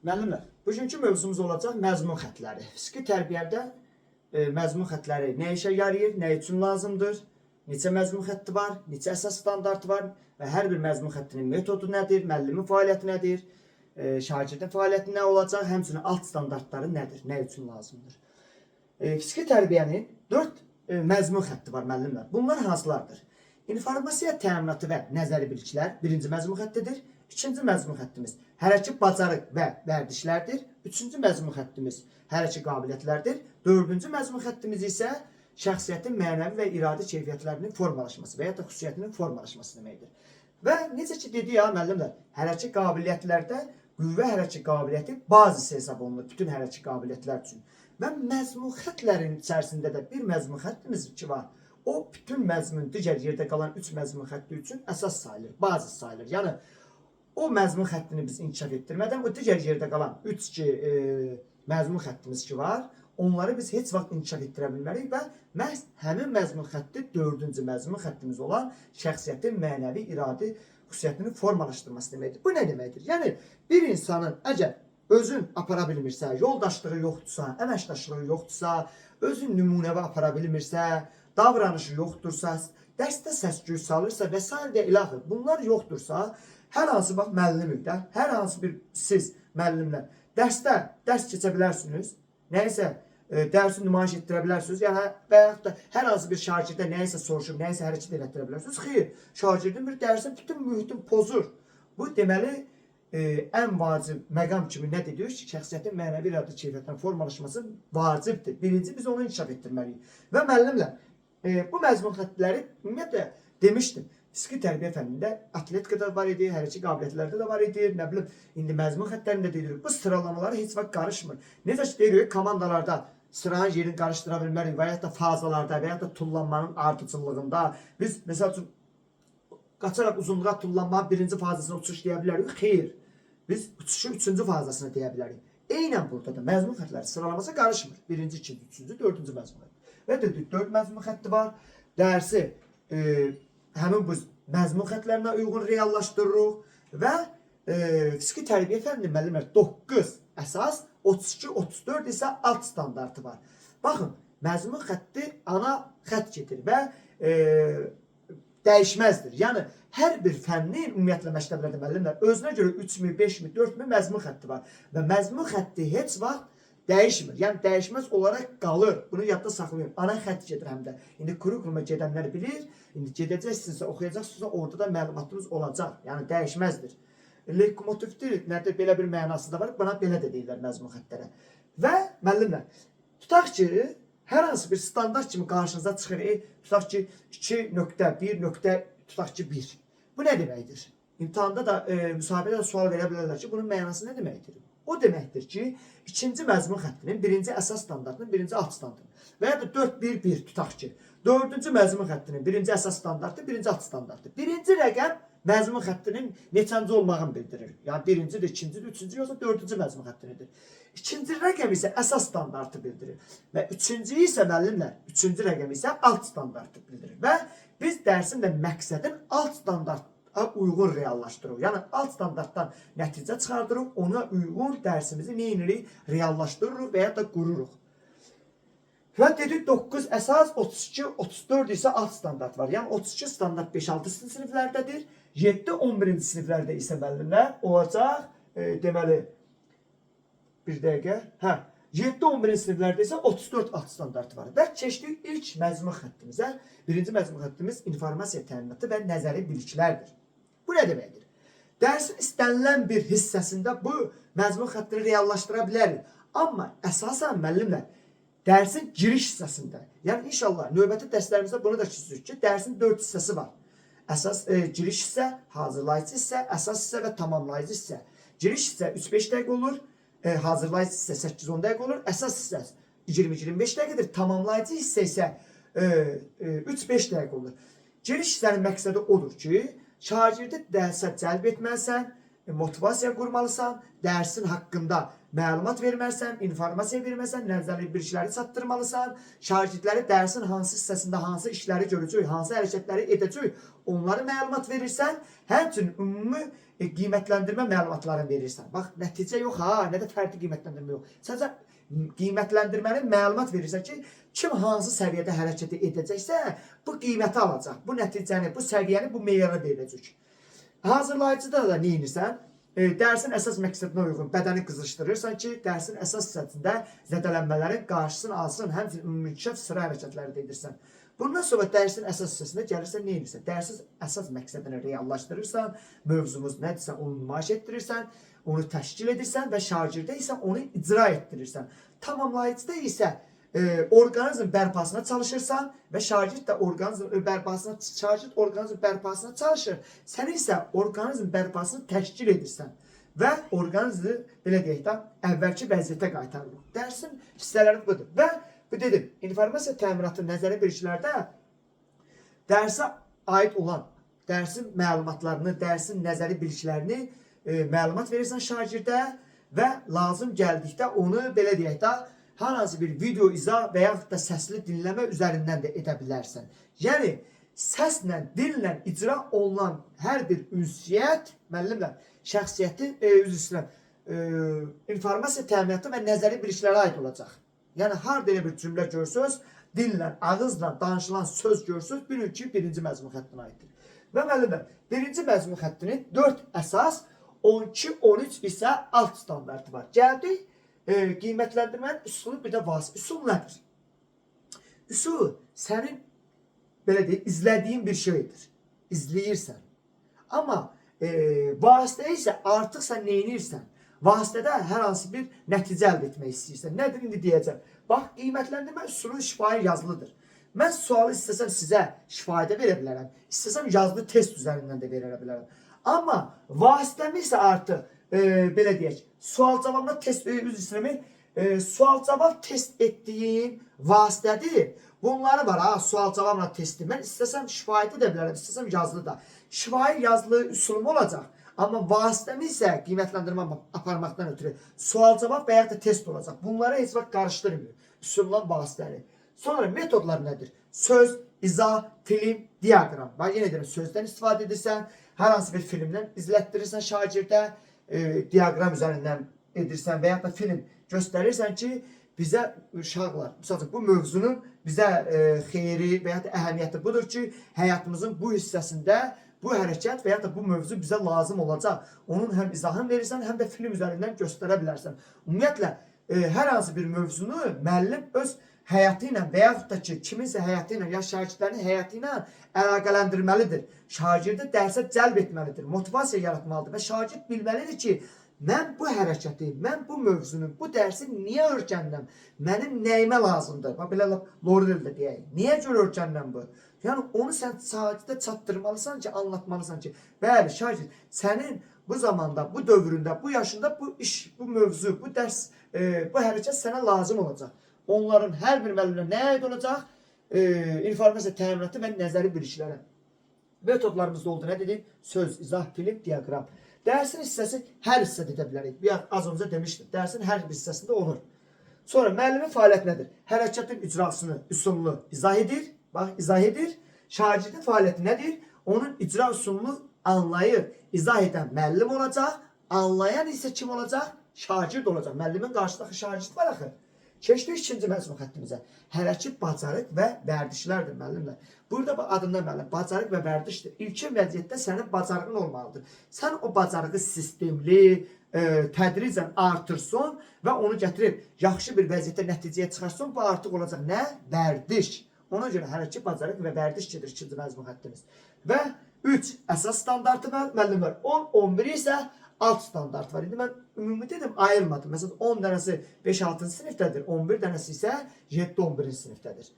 Müəllimlər, bugünkü mövzumuz olacaq məzmun xətləri. Fiziki tərbiyədə məzmun xətləri nə işə yarayır, nə üçün lazımdır, neçə məzmun xətti var, neçə əsas standart var və hər bir məzmun xəttinin metodu nədir, müəllimin fəaliyyəti nədir, şagirdin fəaliyyəti nə olacaq, həmçinin alt standartları nədir, nə üçün lazımdır. Fiziki tərbiyənin 4 məzmun xətti var müəllimlər. Bunlar hansılardır? İnformasiya təminatı və nəzəri biliklər birinci məzmun xəttidir. İkinci məzmun xəttimiz hərəkət bacarıq və vərdişlərdir. Üçüncü məzmun xəttimiz hərəkət qabiliyyətlərdir. Dördüncü məzmun xəttimiz isə şəxsiyyətin mənəvi və iradi keyfiyyətlərinin formalaşması və ya da xüsusiyyətinin formalaşması deməkdir. Və necə ki dedik ya müəllimlər, hərəkət qabiliyyətlərdə qüvvə hərəkət qabiliyyəti bazisi hesab olunur bütün hərəkət qabiliyyətlər üçün. Və məzmun xəttlərin içərisində də bir məzmun xəttimiz ki var. O bütün məzmun digər yerdə qalan 3 məzmun xətti üçün əsas sayılır, bazis sayılır. Yəni o məzmun xəttini biz inkişaf etdirmədən o digər yerdə qalan 3 məzmun xəttimiz ki var, onları biz heç vaxt inkişaf etdirə bilmərik və məhz həmin məzmun xətti 4-cü məzmun xəttimiz olan şəxsiyyətin mənəvi iradi xüsusiyyətini formalaşdırması deməkdir. Bu nə deməkdir? Yəni bir insanın əgər özün apara bilmirsə, yoldaşlığı yoxdursa, əməkdaşlığı yoxdursa, özün nümunəvi apara bilmirsə, davranışı yoxdursa, dərsdə səs-küy salırsa və s. və ilaxır. Bunlar yoxdursa, hər hansı bax müəllimlikdə, hər hansı bir siz müəllimlər dərsdə dərs keçə bilərsiniz, nəyisə dərsi nümayiş etdirə bilərsiniz, yəni və yaxud da hər hansı bir şagirdə nəyisə soruşub, nəyisə hərəkət etdirə bilərsiniz. Xeyr, şagirdin bir dərsin bütün mühitin pozur. Bu deməli ən vacib məqam kimi nə dedik ki, şəxsiyyətin mənəvi iradi keyfiyyətinin formalaşması vacibdir. Birinci biz onu inkişaf etdirməliyik. Və müəllimlər, bu məzmun xəttləri ümumiyyətlə demişdim. Fiziki tərbiyə fənnində atletikada var idi, hərəkət qabiliyyətlərdə də var idi, nə bilim, indi məzmun xəttlərində deyirik. Bu sıralamaları heç vaxt qarışmır. Necə ki deyirik, komandalarda sıranın yerini qarışdıra bilmərik və ya da fazalarda və ya da tullanmanın ardıcıllığında biz məsəl üçün qaçaraq uzunluğa tullanmanın birinci fazasına uçuş deyə bilərik. Xeyr, biz uçuşun 3-cü fazasını deyə bilərik. Eynən burada da məzmun xəttləri sıralaması qarışmır. Birinci, ikinci, üçüncü, dördüncü məzmun xətti. Və dedik, 4 məzmun xətti var. Dərsi həmin bu məzmun xəttlərinə uyğun reallaşdırırıq və fiziki tərbiyə fənninin müəllimlər 9 əsas, 32-34 isə alt standartı var. Baxın, məzmun xətti ana xətt gedir və dəyişməzdir. Yəni hər bir fənnin ümumiyyətlə məktəblərdə müəllimlər özünə görə 3000, 5000, 4000 məzmun xətti var və məzmun xətti heç vaxt dəyişmir. Yəni dəyişməz olaraq qalır. Bunu yadda saxlayın. Ana xətt gedir həm də. İndi kurikuluma gedənlər bilir. İndi gedəcəksinizsə, oxuyacaqsınızsa orada da məlumatınız olacaq. Yəni dəyişməzdir. Leitmotivdir. Nədir? Belə bir mənası da var. Buna belə də deyirlər məzmun xəttlərə. Və müəllimlər, tutaq ki, hər hansı bir standart kimi qarşınıza çıxır. Tutaq ki, 2.1. Tutaq ki, 1. Bu nə deməkdir? İmtahanda da, müsahibədə də sual verə bilərlər ki, bunun mənası nə deməkdir? O deməkdir ki, ikinci məzmun xəttinin birinci əsas standartının birinci alt standartı və ya da 4-1-1 tutaq ki, dördüncü məzmun xəttinin birinci əsas standartı, birinci alt standartı. Birinci rəqəm məzmun xəttinin neçənci olmağını bildirir. Yəni birincidir, ikincidir, üçüncü yoxsa dördüncü məzmun xəttinidir. İkinci rəqəm isə əsas standartı bildirir. Və üçüncü isə müəllimlər, üçüncü rəqəm isə alt standartı bildirir. Və biz dərsin də məqsədin alt standart uyğun reallaşdırırıq. Yəni alt standartdan nəticə çıxardırıq, ona uyğun dərsimizi nə edirik? Reallaşdırırıq və ya da qururuq. Və dedik 9 əsas, 32, 34 isə alt standart var. Yəni 32 standart 5-6 siniflərdədir. 7-11-ci siniflərdə isə müəllimlər olacaq. Deməli, bir dəqiqə. 7-11-ci siniflərdə isə 34 alt standartı var. Və keçdik ilk məzmun xəttimizə. Birinci məzmun xəttimiz informasiya təminatı və nəzəri biliklərdir. Bu nə deməkdir? Dərsin istənilən bir hissəsində bu məzmun xəttini reallaşdıra bilərik. Amma əsasən müəllimlər, dərsin giriş hissəsində, yəni inşallah növbəti dərslərimizdə bunu da keçirik ki, dərsin 4 hissəsi var. Əsas giriş hissə, hazırlayıcı hissə, əsas hissə və tamamlayıcı hissə. Giriş hissə 3-5 dəqiqə olur, hazırlayıcı hissə 8-10 dəqiqə olur, əsas hissə 20-25 dəqiqədir, tamamlayıcı hissə isə 3-5 dəqiqə olur. Giriş hissənin məqsədi odur ki, şagirdi dərsə cəlb etməlisən, motivasiya qurmalısan, dərsin haqqında məlumat verməlisən, informasiya verməlisən, nəzəri bilgiləri çatdırmalısan, şagirdləri dərsin hansı hissəsində hansı işləri görəcək, hansı hərəkətləri edəcək, onları məlumat verirsən, həmçinin ümumi qiymətləndirmə məlumatlarını verirsən. Bax, nəticə yox ha, nə də fərdi qiymətləndirmə yox. Sadəcə qiymətləndirməni məlumat verirsən ki, kim hansı səviyyədə hərəkət edəcəksə, bu qiyməti alacaq, bu nəticəni, bu səviyyəni, bu meyara verəcək. Hazırlayıcıda da nə edirsən? Dərsin əsas məqsədinə uyğun bədəni qızışdırırsan ki, dərsin əsas hissəsində zədələnmələrin qarşısını alsın, həmçinin ümumikəf sıra hərəkətləri də edirsən. Bundan sonra dərsin əsas hissəsində gəlirsən, nə edirsən? Dərsin əsas məqsədini reallaşdırırsan, mövzumuz nədirsə onu nümayiş etdirirsən, onu təşkil edirsən və şagirdə isə onu icra etdirirsən. Tamamlayıcıda isə orqanizm bərpasına çalışırsan və şagird də orqanizm bərpasına çalışır. Sən isə orqanizm bərpasını təşkil edirsən və orqanizmi belə deyək də əvvəlki vəziyyətə qaytarılır. Dərsin hissələri budur. Və bu dedim, informasiya təminatı nəzəri bilgilərdə dərsə aid olan dərsin məlumatlarını, dərsin nəzəri bilgilərini məlumat verirsən şagirdə və lazım gəldikdə onu belə deyək də hər hansı bir video izah və yaxud da səsli dinləmə üzərindən də edə bilərsən. Yəni, səslə, dillə icra olunan hər bir ünsiyyət, müəllimlər, şəxsiyyətin, informasiya təminatı və nəzəri bilgilərə aid olacaq. Yəni, harada elə bir cümlə görsünüz, dillə, ağızla danışılan söz görsünüz, bilin ki, birinci məzmun xəttinə aiddir. Və müəllimlər, birinci məzmun xəttinin 4 əsas, 12-13 isə alt standartı var. Gəldik, qiymətləndirmənin üsulu bir də vasitə. Üsul nədir? Üsul sənin belə deyək, izlədiyin bir şeydir. İzləyirsən. Amma vasitə isə artıq sən neyinirsən? Vasitədə hər hansı bir nəticə əldə etmək istəyirsən. Nədir indi deyəcəm? Bax, qiymətləndirmə üsulun şifahi yazılıdır. Mən sualı istəsəm sizə şifayədə verə bilərəm. İstəsəm yazılı test üzərindən də verə bilərəm. Amma vasitəmi isə artıq belə deyək, sual-cavabla test sual-cavab test etdiyin vasitədir. Bunları var ha, sual-cavabla testi. Mən istəsəm şifayət edə bilərəm, istəsəm yazılı da. Şifahi yazılı üsulum olacaq. Amma vasitəmi isə qiymətləndirmə aparmaqdan ötürü sual-cavab və ya da test olacaq. Bunları heç vaxt qarışdırmıyor. Üsullan vasitəni. Sonra metodlar nədir? Söz, izah, film, diaqram. Bax, yenə deyirəm, sözdən istifadə edirsən, hər hansı bir filmdən izlətdirirsən şagirdə, diaqram üzərindən edirsən və ya da film göstərirsən ki, bizə uşaqlar, məsələn, bu mövzunun bizə xeyri və ya da əhəmiyyəti budur ki, həyatımızın bu hissəsində bu hərəkət və ya da bu mövzu bizə lazım olacaq. Onun həm izahını verirsən, həm də film üzərindən göstərə bilərsən. Ümumiyyətlə, hər hansı bir mövzunu müəllim öz həyatı ilə və yaxud da ki, kiminsə həyatı ilə, ya şagirdlərin həyatı ilə əlaqələndirməlidir. Şagirdi dərsə cəlb etməlidir, motivasiya yaratmalıdır və şagird bilməlidir ki, mən bu hərəkəti, mən bu mövzunu, bu dərsi niyə öyrəndim? Mənim nəyimə lazımdır? Bax, belə Loreldə deyək. Niyə görə öyrəndim bu? Yəni, onu sən şagirdə çatdırmalısan ki, anlatmalısan ki, bəli, şagird, sənin bu zamanda, bu dövründə, bu yaşında bu iş, bu mövzu, bu dərs, bu hərəkət sənə lazım olacaq. Onların hər bir müəllimə nəyə aid olacaq? İnformasiya təminatı və nəzəri bilgilərə. Metodlarımızda oldu, nə dedik? Söz, izah, film, diaqram. Dərsin hissəsi hər hissədə edə bilərik. Az öncə demişdim, dərsin hər bir hissəsində olur. Sonra müəllimin fəaliyyəti nədir? Hərəkətin icrasını, üsulunu izah edir. Bax, izah edir. Şagirdin fəaliyyəti nədir? Onun icra üsulunu anlayır. İzah edən müəllim olacaq. Anlayan isə kim olacaq? Şagird olacaq. Müəllimin qarşısındakı şagird var axı. Keçdik ikinci məzmun xəttimizə. Hərəkət, bacarıq və vərdişlərdir müəllimlər. Burada adından müəllim, bacarıq və vərdişdir. İlkin vəziyyətdə sənin bacarığın olmalıdır. Sən o bacarığı sistemli, tədricən artırsın və onu gətirib yaxşı bir vəziyyətə nəticəyə çıxarsın. Bu artıq olacaq nə? Vərdiş. Ona görə hərəkət, bacarıq və vərdiş gedir ikinci məzmun xəttimiz. Və 3 əsas standartı müəllimlər. 10, 11 isə alt standart var. İndi mən ümumi dedim, ayırmadım. Məsələn, 10 dənəsi 5-6-cı sinifdədir, 11 dənəsi isə 7-11-ci sinifdədir.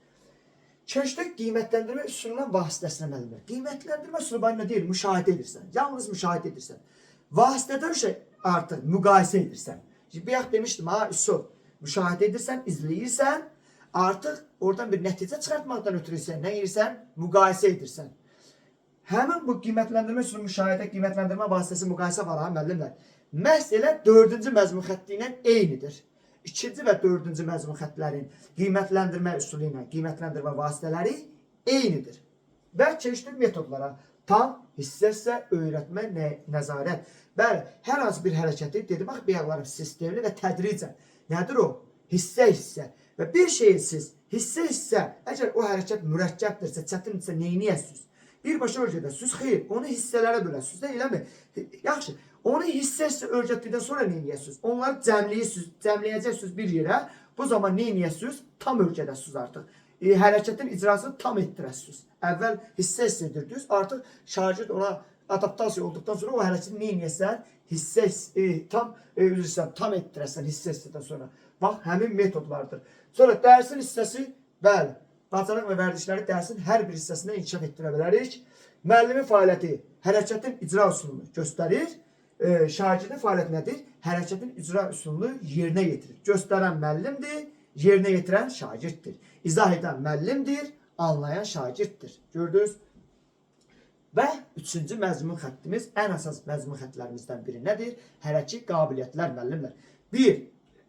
Keçdik qiymətləndirmə üsulundan vasitəsinə müəllimlər. Qiymətləndirmə üsulu nə deyir? Müşahidə edirsən. Yalnız müşahidə edirsən. Vasitədən artıq müqayisə edirsən. Bayaq demişdim, üsul. Müşahidə edirsən, izləyirsən, artıq oradan bir nəticə çıxartmaqdan ötürü isə nə edirsən? Müqayisə edirsən. Həmin bu qiymətləndirmə üsulu, müşahidə, qiymətləndirmə vasitəsi, müqayisə var ha müəllimlər. Məhz elə 4-cü məzmun xətti ilə eynidir. 2-ci və 4-cü məzmun xəttlərin qiymətləndirmə üsulu ilə qiymətləndirmə vasitələri eynidir. Və keçdik metodlara. Tam, hissə, öyrətmə, nəzarət. Bəli, hər hansı bir hərəkəti dedim, bax, bəyəqlarım sistemli və tədricən. Nədir o? Hissə. Və bir şeyi siz, hissə, əgər o hərəkət mürəkkəbdirsə, çətindirsə, neyniyəsiniz? Birbaşa öyrədəsiniz, xeyr, onu hissələrə böləsiniz, eləmi? Yaxşı, onu hissə öyrətdikdən sonra neyniyəsiniz? Onları cəmləyəcəksiniz bir yerə, bu zaman neyniyəsiniz? Tam öyrədəsiniz artıq. Hərəkətin icrasını tam etdirəsiniz. Əvvəl hissə edirdiniz, artıq şagird ona adaptasiya olduqdan sonra o hərəkəti neyniyəsən? Tam etdirəsən hissədən sonra. Bax, həmin metodlardır. Sonra dərsin hissəsi, bəli, bacarıq və vərdişləri dərsin hər bir hissəsində inkişaf etdirə bilərik. Müəllimin fəaliyyəti hərəkətin icra üsulunu göstərir. Şagirdin fəaliyyəti nədir? Hərəkətin icra üsulunu yerinə yetirir. Göstərən müəllimdir, yerinə yetirən şagirddir. İzah edən müəllimdir, anlayan şagirddir. Gördünüz? Və 3-cü məzmun xəttimiz, ən əsas məzmun xəttlərimizdən biri nədir? Hərəki qabiliyyətlər müəllimlər. 1.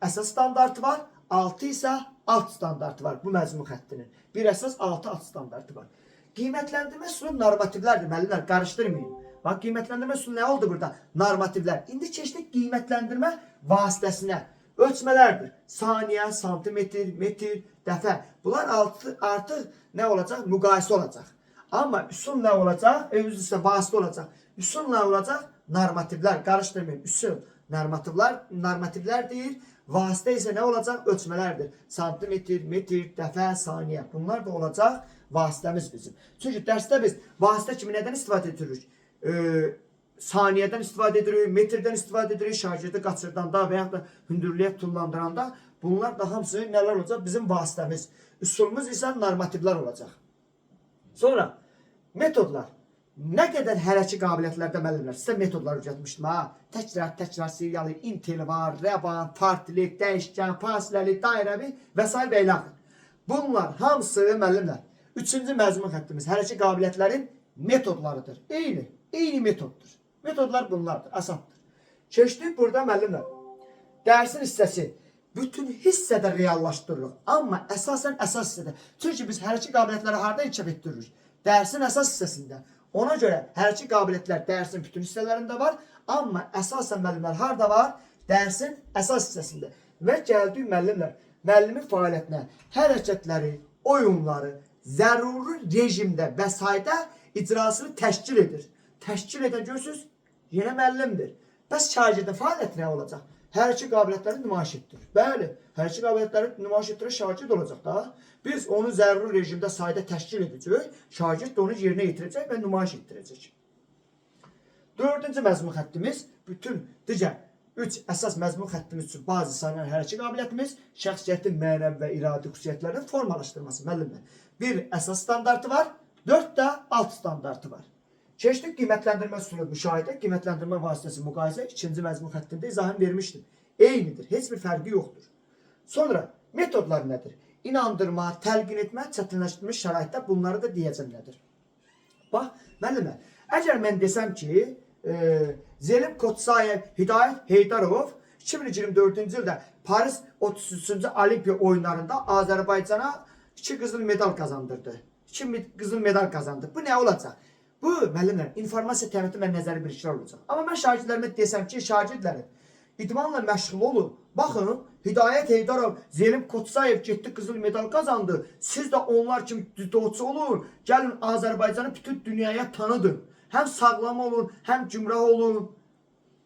Əsas standartı var, 6 isə alt standartı var bu məzmun xəttinin. 1 əsas, 6 alt standartı var. Qiymətləndirmə üsulu normativlərdir müəllimlər, qarışdırmayın. Bax, qiymətləndirmə üsulu nə oldu burada? Normativlər. İndi keçdik qiymətləndirmə vasitəsinə. Ölçmələrdir. Saniyə, santimetr, metr, dəfə. Bunlar artıq nə olacaq? Müqayisə olacaq. Amma üsul nə olacaq? Özü vasitə olacaq. Üsul nə olacaq? Normativlər. Qarışdırmayın. Üsul normativlərdir. Vasitə isə nə olacaq? Ölçmələrdir. Santimetr, metr, dəfə, saniyə. Bunlar da olacaq vasitəmiz bizim. Çünki dərsdə biz vasitə kimi nədən istifadə edirik? Saniyədən istifadə edirik, metrdən istifadə edirik, şagirdi qaçırdanda və yaxud da hündürlüyə tullandıranda bunlar da hamısı nələr olacaq? Bizim vasitəmiz. Üsulumuz isə normativlər olacaq. Sonra metodlar. Nə qədər hərəki qabiliyyətlərdə müəllimlər, sizə metodlar öyrətmişdim ha. Təkrar, seriyalı, interval, rəvan, partilik, dəyişkən, fasiləli, dairəvi və s. və ilə. Bunlar hamısı müəllimlər 3-cü məzmun xəttimiz hərəki qabiliyyətlərin metodlarıdır. Eyni metoddur. Metodlar bunlardır, asaddır. Keçdik burada müəllimlər. Dərsin hissəsi bütün hissədə reallaşdırırıq. Amma əsas hissədə. Çünki biz hərəki qabiliyyətləri harada inkişaf etdiririk? Dərsin əsas hissəsində. Ona görə hərəki qabiliyyətlər dərsin bütün hissələrində var. Amma əsasən müəllimlər harada var? Dərsin əsas hissəsində. Və gəldik müəllimlər. Müəllimin fəaliyyətinə hərəkətləri, oyunları zəruri rejimdə və sayda icrasını təşkil edir. Təşkil edən görürsünüz, yenə müəllimdir. Bəs şagirdin fəaliyyəti nə olacaq? Hərəki qabiliyyətləri nümayiş etdirir. Bəli, hərəki qabiliyyətləri nümayiş etdirən şagird olacaq da. Biz onu zəruri rejimdə sayda təşkil edəcək, şagird də onu yerinə yetirəcək və nümayiş etdirəcək. 4-cü məzmun xəttimiz, bütün digər 3 əsas məzmun xəttimiz üçün bazı sayılan hərəki qabiliyyətimiz, şəxsiyyətin mənəvi və iradi xüsusiyyətlərinin formalaşdırması müəllimlər. 1 əsas standartı var, 4 də alt standartı var. Keçdik qiymətləndirmə üsulu, müşahidə, qiymətləndirmə vasitəsi, müqayisə 2-ci məzmun xəttində izahını vermişdim. Eynidir, heç bir fərqi yoxdur. Sonra metodlar nədir? İnandırma, təlqin etmə, çətinləşdirilmiş şəraitdə bunları da deyəcəm nədir? Bax, müəllimlər, əgər mən desəm ki, Zelim Kotsayev, Hidayət Heydarov 2024-cü ildə Paris 33-cü Olimpiya oyunlarında Azərbaycana 2 qızıl medal qazandırdı. 2 qızıl medal qazandı. Bu nə olacaq? Bu, müəllimlər, informasiya təminatı və nəzəri bir işlər olacaq. Amma mən şagirdlərimə desəm ki, şagirdlərim, idmanla məşğul olun. Baxın, Hidayət Heydarov, Zelim Kotsayev getdi, qızıl medal qazandı. Siz də onlar kimi düdoçu olun. Gəlin Azərbaycanı bütün dünyaya tanıdın. Həm sağlam olun, həm cümrah olun.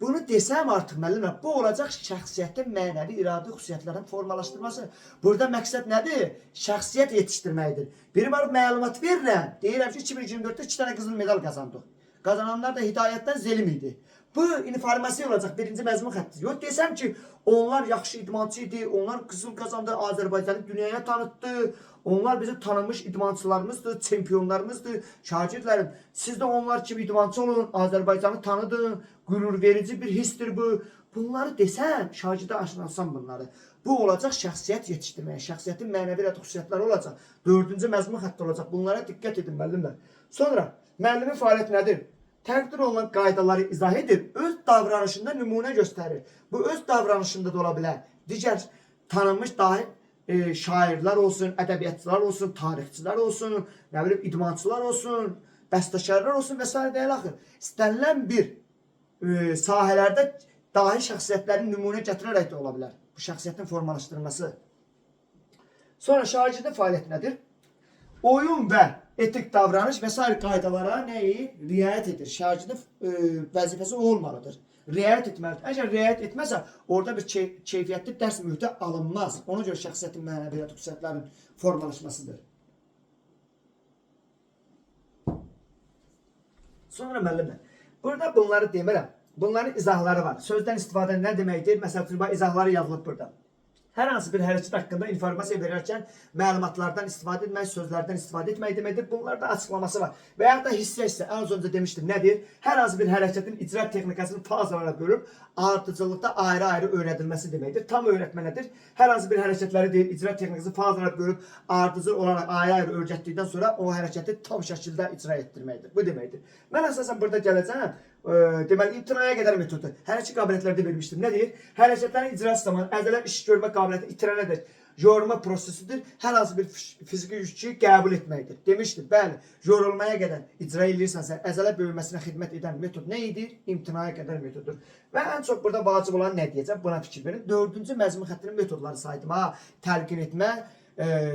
Bunu desəm artıq müəllimlər, bu olacaq şəxsiyyətin mənəvi iradi xüsusiyyətlərin formalaşdırması. Burada məqsəd nədir? Şəxsiyyət yetişdirməkdir. Bir məlumat verirəm, deyirəm ki, 2024-də 2 dənə qızıl medal qazandı. Qazananlar da Hidayətdən Zelim idi. Bu informasiya olacaq birinci məzmun xətti. Yox desəm ki, onlar yaxşı idmançı idi, onlar qızıl qazandı, Azərbaycanı dünyaya tanıtdı. Onlar bizim tanınmış idmançılarımızdır, çempionlarımızdır. Şagirdlərim, siz də onlar kimi idmançı olun, Azərbaycanı tanıdın. Qürur verici bir hissdir bu. Bunları desəm, şagirdə aşılansam bunları. Bu olacaq şəxsiyyət yetişdirməyə, şəxsiyyətin mənəvi xüsusiyyətləri olacaq. 4-cü məzmun xətti olacaq. Bunlara diqqət edin müəllimlər. Sonra Müəllimin fəaliyyəti nədir? Təqdir olunan qaydaları izah edir, öz davranışında nümunə göstərir. Bu öz davranışında da ola bilər. Digər tanınmış dahi şairlər olsun, ədəbiyyatçılar olsun, tarixçilər olsun, nə bilim idmançılar olsun, bəstəkarlar olsun və s. deyil axı. İstənilən bir sahələrdə dahi şəxsiyyətlərin nümunə gətirərək də ola bilər. Bu şəxsiyyətin formalaşdırılması. Sonra şagirdin fəaliyyəti nədir? Oyun və etik davranış və s. qaydalara nəyi? Riayət edir. Şagirdin vəzifəsi olmalıdır. Riayət etməlidir. Əgər riayət etməsə, orada bir keyfiyyətli dərs mühiti alınmaz. Ona görə şəxsiyyətin mənəviyyatı xüsusiyyətlərin formalaşmasıdır. Sonra müəllimlər, burada bunları demirəm. Bunların izahları var. Sözdən istifadə nə deməkdir? Məsələn, izahları yazılıb burada. Hər hansı bir hərəkət haqqında informasiya verərkən məlumatlardan istifadə etmək, sözlərdən istifadə etmək deməkdir. Bunlarda açıqlaması var. Və ya da hissə isə, az öncə demişdim, nədir? Hər hansı bir hərəkətin icra texnikasını fazalara bölüb, ardıcıllıqda ayrı-ayrı öyrədilməsi deməkdir. Tam öyrətmə nədir? Hər hansı bir hərəkətləri deyil, icra texnikasını fazalara bölüb, ardıcıl olaraq ayrı-ayrı öyrətdikdən sonra o hərəkəti tam şəkildə icra etdirməkdir. Bu deməkdir. Mən əsasən burada gələcəm. Deməli, imtinaya qədər metodu. Hər iki qabiliyyətlərdə vermişdim. Nə deyir? Hərəkətlərin icrası zamanı əzələ iş görmə qabiliyyəti itirənədir. Yorulma prosesidir. Hər hansı bir fiziki yükü qəbul etməkdir. Demişdim, bəli, yorulmaya qədər icra edirsənsə, əzələ böyüməsinə xidmət edən metod nə edir? İmtinaya qədər metodur. Və ən çox burada vacib olan nə deyəcəm? Buna fikir verin. 4-cü məzmun xəttinin metodları saydım. Təlqin etmə,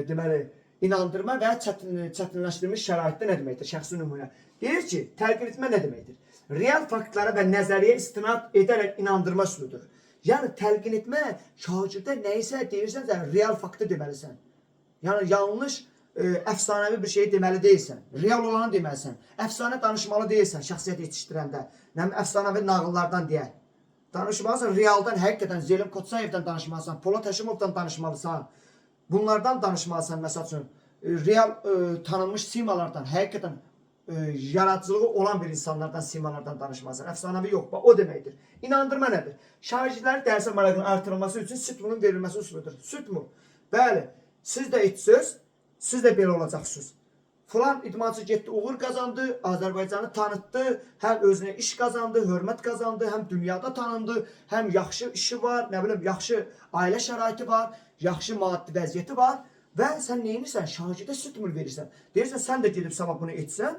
deməli, inandırma və çətinləşdirilmiş şəraitdə nə deməkdir? Şəxsi nümunə. Deyir ki, təlqin etmə nə deməkdir? Real faktlara və nəzəriyyə istinad edərək inandırma üsuludur. Yəni, təlqin etmə, şagirdə nəyisə deyirsənsə, real faktı deməlisən. Yəni, yanlış, əfsanəvi bir şey deməli deyilsən. Real olanı deməlisən. Əfsanə danışmalı deyilsən şəxsiyyət yetişdirəndə. Əfsanəvi nağıllardan deyək. Danışmalısan, realdan, həqiqətən Zelim Koçayevdən danışmalısan, Polat Həşimovdan danışmalısan. Bunlardan danışmalısan, məsəl üçün, real tanınmış simalardan, həqiqətən yaradıcılığı olan bir insanlardan, simalardan danışmalısan. Əfsanəvi yox, o deməkdir. İnandırma nədir? Şagirdlərin dərsə maraqının artırılması üçün sütmunun verilməsi üsuludur. Sütmun. Bəli, siz də etsiniz, siz də belə olacaqsınız. Falan idmançı getdi, uğur qazandı, Azərbaycanı tanıtdı, həm özünə iş qazandı, hörmət qazandı, həm dünyada tanındı, həm yaxşı işi var, nə bilim, yaxşı ailə şəraiti var, yaxşı maddi vəziyyəti var və sən neyinirsən? Şagirdə sütmun verirsən. Deyirsən, sən də gedib sabah bunu etsən,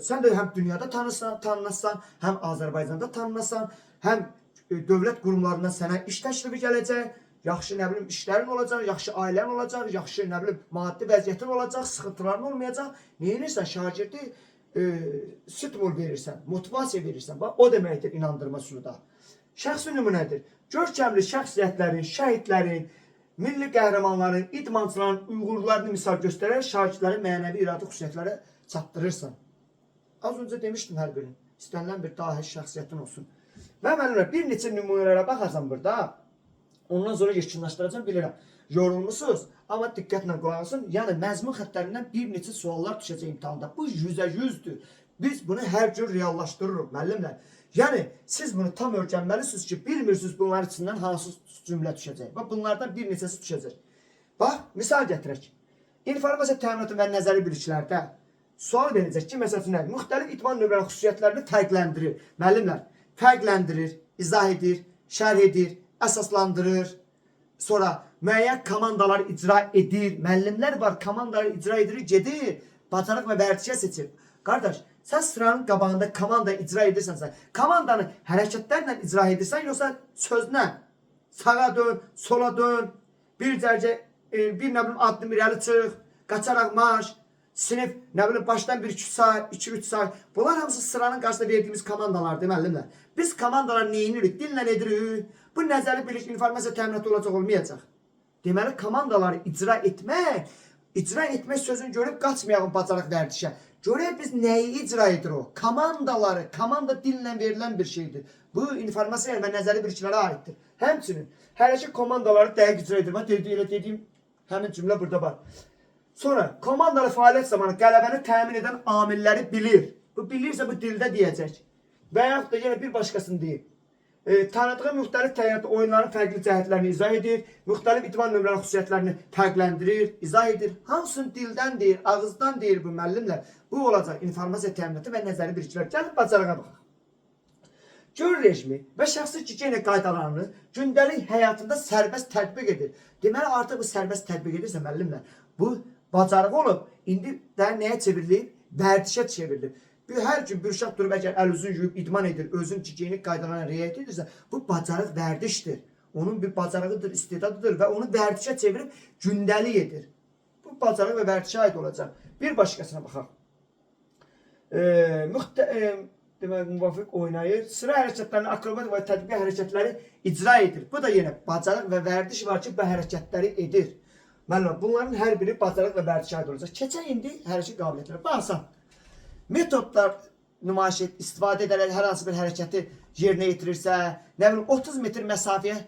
sən də həm dünyada tanınasan, həm Azərbaycanda tanınasan, həm dövlət qurumlarından sənə iş təklifi gələcək, yaxşı nə bilim işlərin olacaq, yaxşı ailən olacaq, yaxşı nə bilim maddi vəziyyətin olacaq, sıxıntıların olmayacaq. Neyinirsən? Şagirdi sütmun verirsən, motivasiya verirsən. O deməkdir inandırma üsuluda. Şəxsi nümunədir. Görkəmli şəxsiyyətlərin, şəhidlərin, milli qəhrəmanların, idmançıların uğurlarını misal göstərərək şagirdlərin mənəvi iradi xüsusiyyətləri çatdırırsan. Az öncə demişdim hər birini. İstənilən bir dahi şəxsiyyətin olsun. Və mənimlə bir neçə nümunələrə baxarsan burada. Ondan sonra yekunlaşdıracağım, bilirəm. Yorulmusunuz, amma diqqətlə qulaq asın. Yəni, məzmun xəttlərindən bir neçə suallar düşəcək imtahanda. Bu 100%-dür. Biz bunu hər gün reallaşdırırıq, müəllimlər. Yəni, siz bunu tam öyrənməlisiniz ki, bilmirsiniz bunların içindən hansı cümlə düşəcək. Bax, bunlardan bir neçəsi düşəcək. Bax, misal gətirək. İnformasiya təminatı və nəzəri biliklərdə sual verəcək ki, məsələn, müxtəlif idman növlərinin xüsusiyyətlərini fərqləndirir. Müəllimlər, fərqləndirir, izah edir, şərh edir, əsaslandırır. Sonra müəyyən komandalar icra edir. Müəllimlər var, komandaları icra edir, gedir, bacarıq və vərdişə seçir. Qardaş, sən sıranın qabağında komanda icra edirsənsə, komandanı hərəkətlərlə icra edirsən, yoxsa sözlə? Sağa dön, sola dön, bir cərgə, bir nə bilim addım irəli çıx, qaçaraq marş, sinif, nə bilim başdan 1-2 say, 2-3 say. Bunlar hamısı sıranın qarşısında verdiyimiz komandalardır, müəllimlər. Biz komandaları neyinirik, dillə edirik. Bu nəzəri bilik informasiya təminatı olacaq, olmayacaq. Deməli, komandaları icra etmək sözünü görüb qaçmayalım bacarıq vərdişə. Görək biz nəyi icra edir o? Komandaları, komanda dillə verilən bir şeydir. Bu informasiya və nəzəri biliklərə aiddir. Həmçinin, hərəki komandaları dəqiq icra edir. Elə dediyim həmin cümlə burada var. Sonra, komandalı fəaliyyət zamanı qələbəni təmin edən amilləri bilir. Bu bilirsə bu dildə deyəcək. Və yaxud da yenə bir başqasını deyir. Tanıdığı müxtəlif təyyarət oyunların fərqli cəhətlərini izah edir, müxtəlif idman nömrəli xüsusiyyətlərini fərqləndirir, izah edir. Hansını dildən deyir, ağızdan deyir bu müəllimlər. Bu olacaq informasiya təminatı və nəzəri biriklər. Gəlib bacarığa baxaq. Gün rejimi və şəxsi gigiyena qaydalarını gündəlik həyatında sərbəst tətbiq edir. Deməli, artıq bu sərbəst tətbiq edirsə müəllimlər, bu bacarığı olub, indi də nəyə çevrilib? Vərdişə çevrilib. Hər gün bir uşaq durub əgər əl üzünü yuyub idman edir, özünün gigiyenik qaydalarına riayət edirsə, bu bacarıq vərdişdir. Onun bir bacarığıdır, istedadıdır və onu vərdişə çevirib gündəlik edir. Bu bacarıq və vərdişə aid olacaq. Bir başqasına baxaq. Demək, müvafiq oynayır. Sıra hərəkətlərini, akrobat və tətbiq hərəkətləri icra edir. Bu da yenə bacarıq və vərdiş var ki, bu hərəkətləri edir. Müəllim, bunların hər biri bacarıq və vərdişə aid olacaq. Keçək indi hərəkət qabiliyyətləri. Baxsan. Metodlar nümayiş istifadə edərək hər hansı bir hərəkəti yerinə yetirirsə, nə bilim 30 metr məsafəyə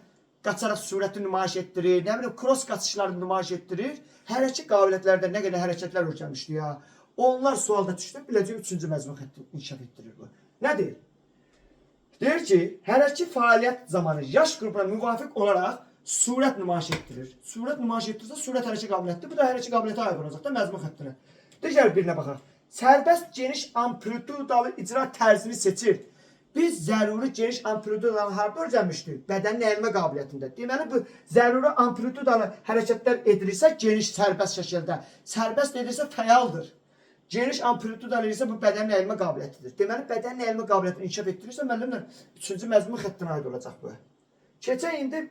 qaçaraq sürəti nümayiş etdirir, nə bilim cross qaçışlarını nümayiş etdirir. Hərəkət qabiliyyətlərdə nə qədər hərəkətlər öyrənmişdi ya. Onlar sualda düşdü, biləcək 3-cü məzmun xətti inkişaf etdirir bu. Nə deyir? Deyir ki, hərəkət fəaliyyət zamanı yaş qrupuna müvafiq olaraq sürət nümayiş etdirir. Sürət nümayiş etdirirsə, sürət hərəkət qabiliyyətidir. Bu da hərəkət qabiliyyətə aid olacaq da məzmun xəttinə. Digər birinə baxaq. Sərbəst geniş amplitudalı icra tərzini seçir. Biz zəruri geniş amplitudalı harda öyrənmişdik? Bədənin əyilmə qabiliyyətində. Deməli, bu zəruri amplitudalı hərəkətlər edilirsə geniş, sərbəst şəkildə. Sərbəst edirsə fəaldır. Geniş amplitudalı isə bu bədənin əyilmə qabiliyyətidir. Deməli, bədənin əyilmə qabiliyyətini inkişaf etdirirsə, müəllimlər 3-cü məzmun xəttinə aid olacaq bu. Keçək indi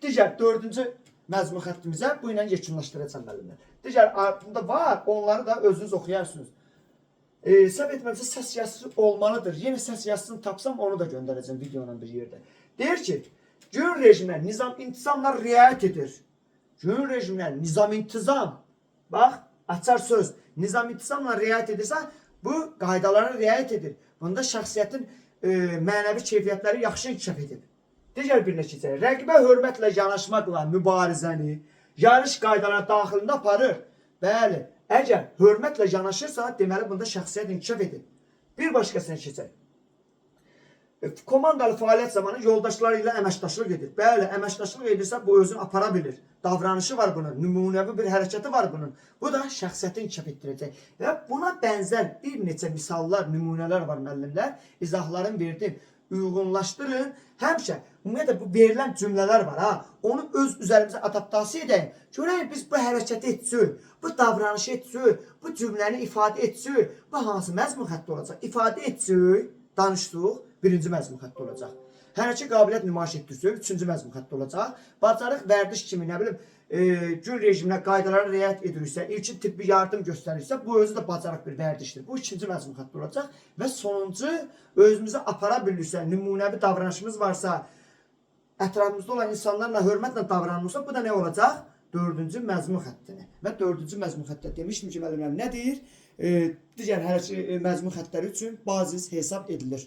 digər 4-cü məzmun xəttimizə bu ilə yekunlaşdıracağım müəllimlər. Digər ardında var, onları da özünüz oxuyarsınız. Səhv etməmsə səs yazısı olmalıdır. Yenə səs yazısını tapsam onu da göndərəcəm videonun bir yerdə. Deyir ki, gün rejiminə nizam-intizamla riayət edir. Gün rejiminə nizam-intizam. Bax, açar söz. Nizam-intizamla riayət edirsə, bu qaydalara riayət edir. Bunda şəxsiyyətin mənəvi keyfiyyətləri yaxşı inkişaf edib. Digər birinə keçək. Rəqibə hörmətlə yanaşmaqla mübarizəni yarış qaydaları daxilində aparır. Bəli, əgər hörmətlə yanaşırsa, deməli bunda şəxsiyyət inkişaf edir. Bir başqasına keçək. Komandalı fəaliyyət zamanı yoldaşları ilə əməkdaşlıq edir. Bəli, əməkdaşlıq edirsə, bu özünü apara bilir. Davranışı var bunun, nümunəvi bir hərəkəti var bunun. Bu da şəxsiyyəti inkişaf etdirəcək. Və buna bənzər bir neçə misallar, nümunələr var müəllimlər. İzahlarını verdim. Uyğunlaşdırın. Həmişə ümumiyyətlə bu verilən cümlələr var ha. Onu öz üzərimizə adaptasiya edək. Görək biz bu hərəkəti etsək, bu davranışı etsək, bu cümləni ifadə etsək, bu hansı məzmun xətti olacaq? İfadə etsək, danışdıq, birinci məzmun xətti olacaq. Hərəkət qabiliyyət nümayiş etdirsək, üçüncü məzmun xətti olacaq. Bacarıq, vərdiş kimi, nə bilim, gün rejiminə, qaydalara riayət edirsə, ilkin tibbi yardım göstərirsə, bu özü də bacarıq bir vərdişdir. Bu ikinci məzmun xətti olacaq. Və sonuncu, özümüzü apara bilirsə, nümunəvi davranışımız varsa, ətrafımızda olan insanlarla hörmətlə davranırsa, bu da nə olacaq? Dördüncü məzmun xəttini. Və dördüncü məzmun xəttə demişdim ki, müəllimlər nə deyir? Digər hərəkət məzmun xəttləri üçün baziz hesab edilir.